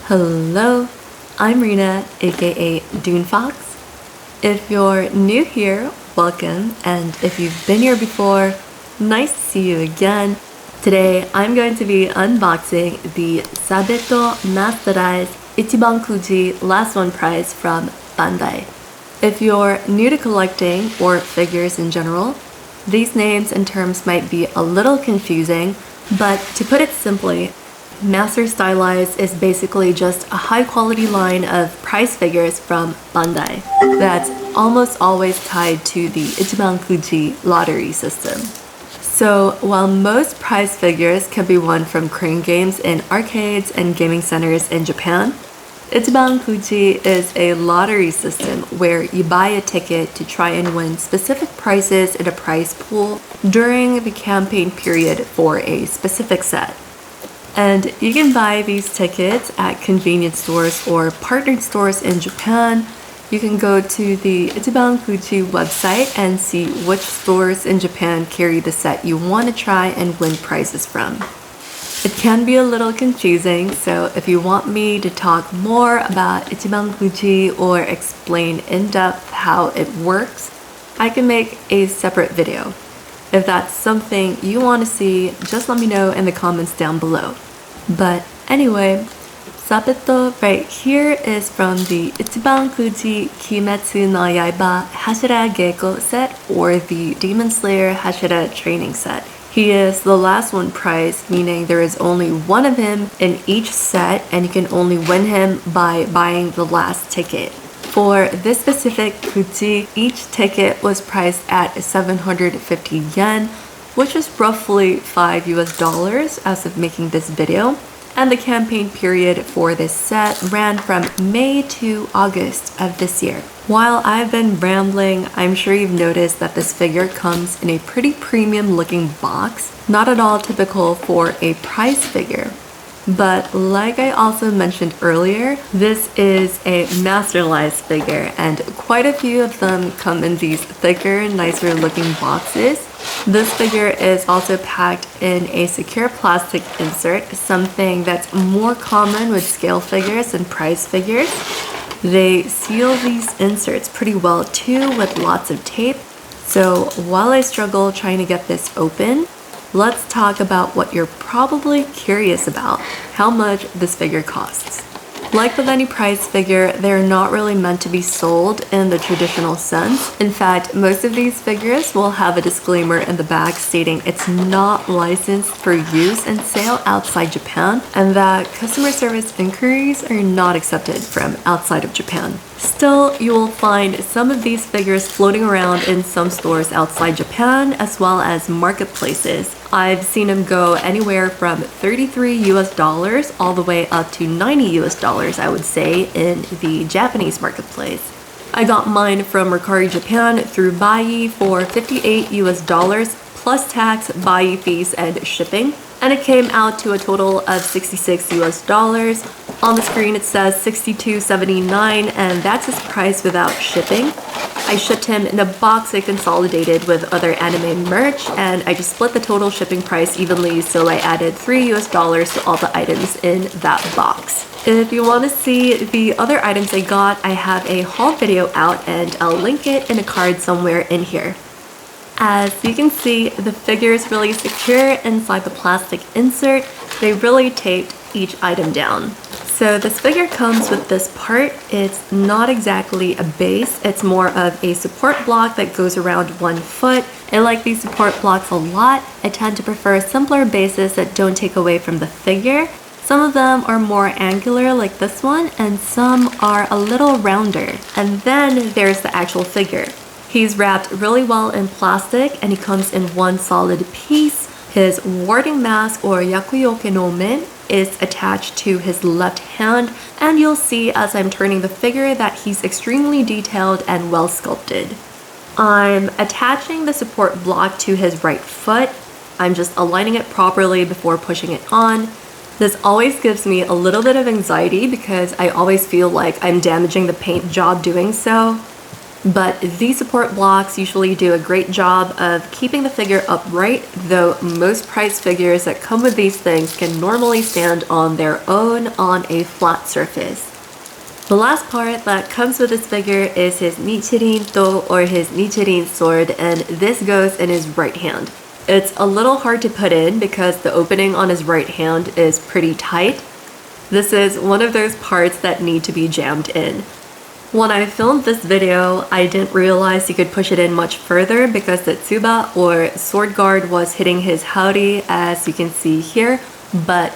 Hello, I'm Rena, aka DuneFoxx. If you're new here, welcome, and if you've been here before, nice to see you again. Today, I'm going to be unboxing the Sabito Masterlise Ichiban Kuji Last One prize from Bandai. If you're new to collecting or figures in general, these names and terms might be a little confusing, but to put it simply, Masterlise is basically just a high quality line of prize figures from Bandai that's almost always tied to the Ichiban Kuji lottery system. So while most prize figures can be won from crane games in arcades and gaming centers in Japan, Ichiban Kuji is a lottery system where you buy a ticket to try and win specific prizes in a prize pool during the campaign period for a specific set. And you can buy these tickets at convenience stores or partnered stores in Japan. You can go to the Ichiban Kuji website and see which stores in Japan carry the set you want to try and win prizes from. It can be a little confusing, so if you want me to talk more about Ichiban Kuji or explain in depth how it works, I can make a separate video. If that's something you want to see, just let me know in the comments down below. But anyway, Sabito right here is from the Ichiban Kuji Kimetsu no Yaiba Hashirageiko set or the Demon Slayer Hashira training set. He is the last one prize, meaning there is only one of him in each set and you can only win him by buying the last ticket. For this specific Kuji, each ticket was priced at 750 yen, which is roughly $5 as of making this video. And the campaign period for this set ran from May to August of this year. While I've been rambling, I'm sure you've noticed that this figure comes in a pretty premium looking box, not at all typical for a prize figure. But like I also mentioned earlier, this is a Masterlise figure and quite a few of them come in these thicker, nicer looking boxes. This figure is also packed in a secure plastic insert, something that's more common with scale figures and prize figures. They seal these inserts pretty well too with lots of tape. So while I struggle trying to get this open, let's talk about what you're probably curious about, how much this figure costs. Like with any prize figure, they're not really meant to be sold in the traditional sense. In fact, most of these figures will have a disclaimer in the back stating it's not licensed for use and sale outside Japan, and that customer service inquiries are not accepted from outside of Japan. Still, you will find some of these figures floating around in some stores outside Japan as well as marketplaces. I've seen them go anywhere from $33 all the way up to $90 I would say in the Japanese marketplace. I got mine from Mercari Japan through Bai for $58 plus tax, Bai fees, and shipping. And it came out to a total of $66. On the screen it says $62.79 and that's his price without shipping. I shipped him in a box I consolidated with other anime merch and I just split the total shipping price evenly, so I added $3 to all the items in that box. If you want to see the other items I got, I have a haul video out and I'll link it in a card somewhere in here. As you can see, the figure is really secure inside the plastic insert. They really taped each item down. So this figure comes with this part. It's not exactly a base, it's more of a support block that goes around 1 foot. I like these support blocks a lot. I tend to prefer simpler bases that don't take away from the figure. Some of them are more angular like this one, and some are a little rounder. And then there's the actual figure. He's wrapped really well in plastic and he comes in one solid piece. His warding mask or yakuyoke no men is attached to his left hand, and you'll see as I'm turning the figure that he's extremely detailed and well sculpted. I'm attaching the support block to his right foot. I'm just aligning it properly before pushing it on. This always gives me a little bit of anxiety because I always feel like I'm damaging the paint job doing so. But these support blocks usually do a great job of keeping the figure upright, though most prize figures that come with these things can normally stand on their own on a flat surface. The last part that comes with this figure is his Nichirin To, or his Nichirin sword, and this goes in his right hand. It's a little hard to put in because the opening on his right hand is pretty tight. This is one of those parts that need to be jammed in. When I filmed this video, I didn't realize you could push it in much further because the tsuba or sword guard was hitting his haori, as you can see here, but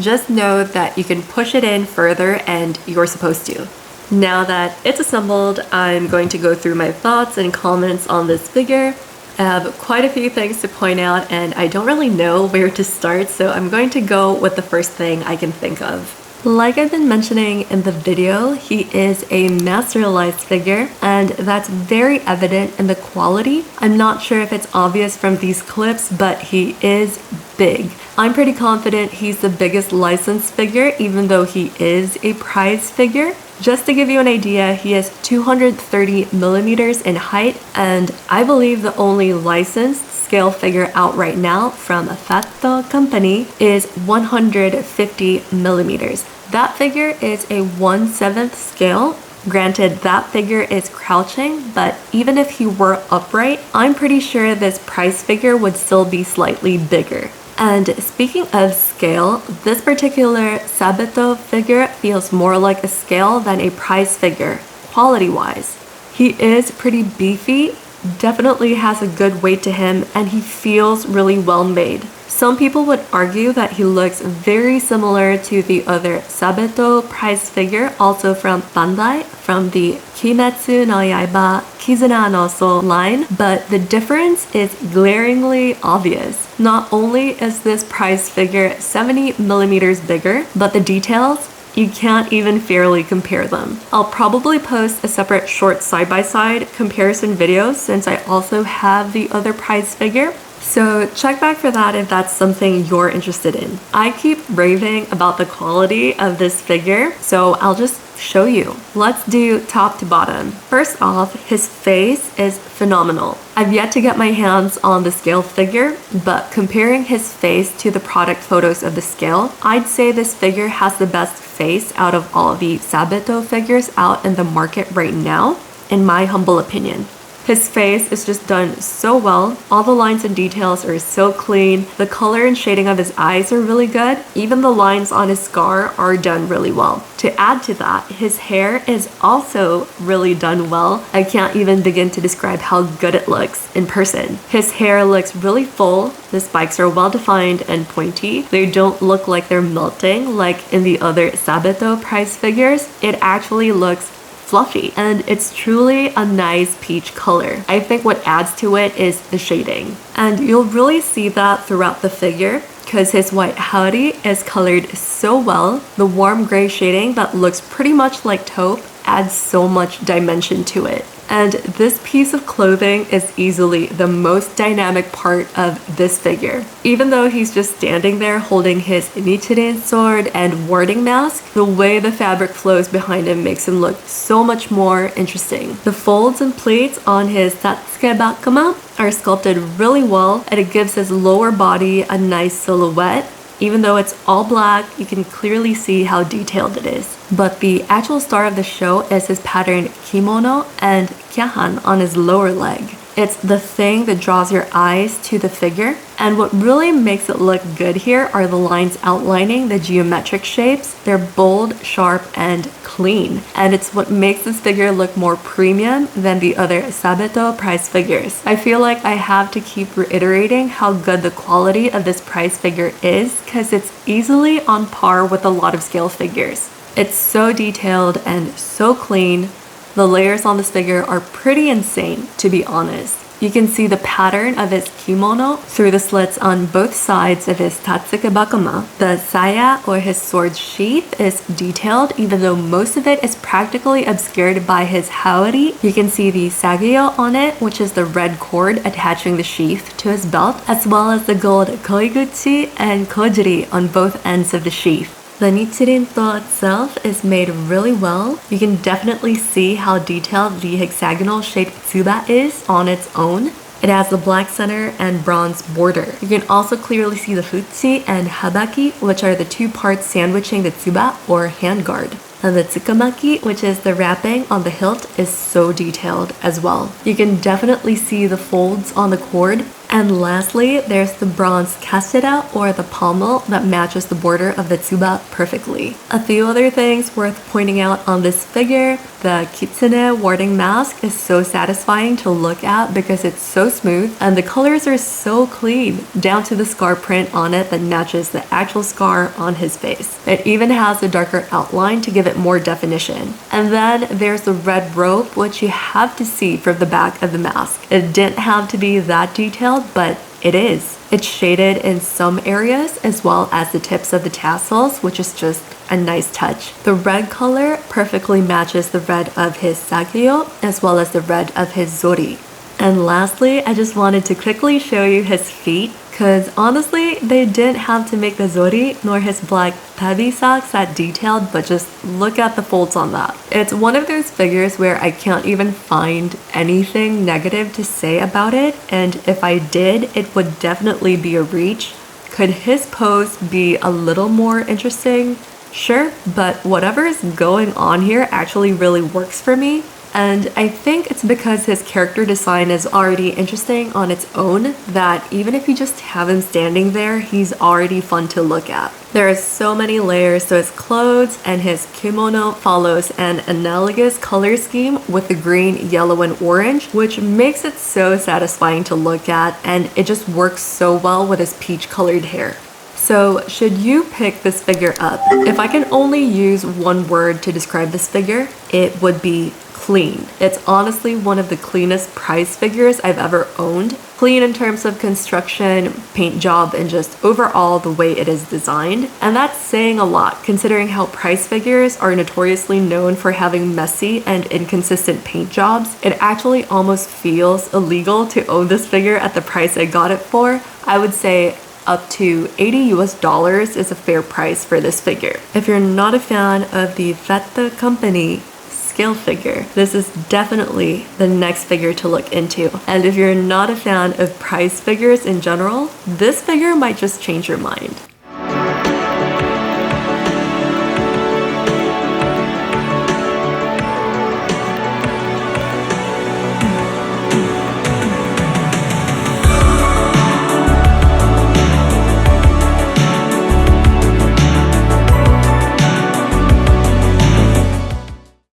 just know that you can push it in further and you're supposed to. Now that it's assembled, I'm going to go through my thoughts and comments on this figure. I have quite a few things to point out and I don't really know where to start, so I'm going to go with the first thing I can think of. Like I've been mentioning in the video, he is a Masterlise figure, and that's very evident in the quality. I'm not sure if it's obvious from these clips, but he is big. I'm pretty confident he's the biggest licensed figure, even though he is a prize figure. Just to give you an idea, he is 230 millimeters in height, and I believe the only licensed scale figure out right now from a Fatto company is 150 millimeters. That figure is a 1/7 scale. Granted, that figure is crouching, but even if he were upright, I'm pretty sure this prize figure would still be slightly bigger. And speaking of scale, this particular Sabito figure feels more like a scale than a prize figure, quality-wise. He is pretty beefy, definitely has a good weight to him, and he feels really well made. Some people would argue that he looks very similar to the other Sabito prize figure, also from Bandai, from the Kimetsu no Yaiba Kizuna no So line, but the difference is glaringly obvious. Not only is this prize figure 70 millimeters bigger, but the details, you can't even fairly compare them. I'll probably post a separate short side-by-side comparison video since I also have the other prize figure. So check back for that if that's something you're interested in. I keep raving about the quality of this figure, so I'll just show you. Let's do top to bottom. First off, his face is phenomenal. I've yet to get my hands on the scale figure, but comparing his face to the product photos of the scale, I'd say this figure has the best face out of all of the Sabito figures out in the market right now, in my humble opinion. His face is just done so well. All the lines and details are so clean. The color and shading of his eyes are really good. Even the lines on his scar are done really well. To add to that, his hair is also really done well. I can't even begin to describe how good it looks in person. His hair looks really full. The spikes are well defined and pointy. They don't look like they're melting like in the other Sabito prize figures. It actually looks fluffy, and it's truly a nice peach color. I think what adds to it is the shading, and you'll really see that throughout the figure because his white haori is colored so well. The warm gray shading that looks pretty much like taupe adds so much dimension to it. And this piece of clothing is easily the most dynamic part of this figure. Even though he's just standing there holding his Nichirin sword and warding mask, the way the fabric flows behind him makes him look so much more interesting. The folds and pleats on his Hashirageiko are sculpted really well, and it gives his lower body a nice silhouette. Even though it's all black, you can clearly see how detailed it is. But the actual star of the show is his patterned kimono and kyahan on his lower leg. It's the thing that draws your eyes to the figure, and what really makes it look good here are the lines outlining the geometric shapes. They're bold, sharp, and clean, and it's what makes this figure look more premium than the other Sabito prize figures. I feel like I have to keep reiterating how good the quality of this prize figure is because it's easily on par with a lot of scale figures. It's so detailed and so clean. The layers on this figure are pretty insane, to be honest. You can see the pattern of his kimono through the slits on both sides of his tatsukebakuma. The saya, or his sword sheath, is detailed, even though most of it is practically obscured by his haori. You can see the sageo on it, which is the red cord attaching the sheath to his belt, as well as the gold koiguchi and kojiri on both ends of the sheath. The Nichirin-to itself is made really well. You can definitely see how detailed the hexagonal shaped tsuba is on its own. It has the black center and bronze border. You can also clearly see the futsi and habaki, which are the two parts sandwiching the tsuba or handguard. And the tsukamaki, which is the wrapping on the hilt, is so detailed as well. You can definitely see the folds on the cord. And lastly, there's the bronze kashira or the pommel that matches the border of the tsuba perfectly. A few other things worth pointing out on this figure: the kitsune warding mask is so satisfying to look at because it's so smooth and the colors are so clean, down to the scar print on it that matches the actual scar on his face. It even has a darker outline to give it more definition. And then there's the red rope, which you have to see from the back of the mask. It didn't have to be that detailed, but it is. It's shaded in some areas as well as the tips of the tassels, which is just a nice touch. The red color perfectly matches the red of his sakeyo as well as the red of his zori. And lastly, I just wanted to quickly show you his feet, because honestly, they didn't have to make the zori nor his black tabi socks that detailed, but just look at the folds on that. It's one of those figures where I can't even find anything negative to say about it, and if I did, it would definitely be a reach. Could his pose be a little more interesting? Sure, but whatever is going on here actually really works for me. And I think it's because his character design is already interesting on its own that even if you just have him standing there, he's already fun to look at. There are so many layers to his clothes, and his kimono follows an analogous color scheme with the green, yellow, and orange, which makes it so satisfying to look at, and it just works so well with his peach colored hair. So should you pick this figure up? If I can only use one word to describe this figure, it would be clean. It's honestly one of the cleanest prize figures I've ever owned. Clean in terms of construction, paint job, and just overall the way it is designed. And that's saying a lot considering how prize figures are notoriously known for having messy and inconsistent paint jobs. It actually almost feels illegal to own this figure at the price I got it for. I would say up to $80 is a fair price for this figure. If you're not a fan of the Feta Company scale figure, this is definitely the next figure to look into. And if you're not a fan of prize figures in general, this figure might just change your mind.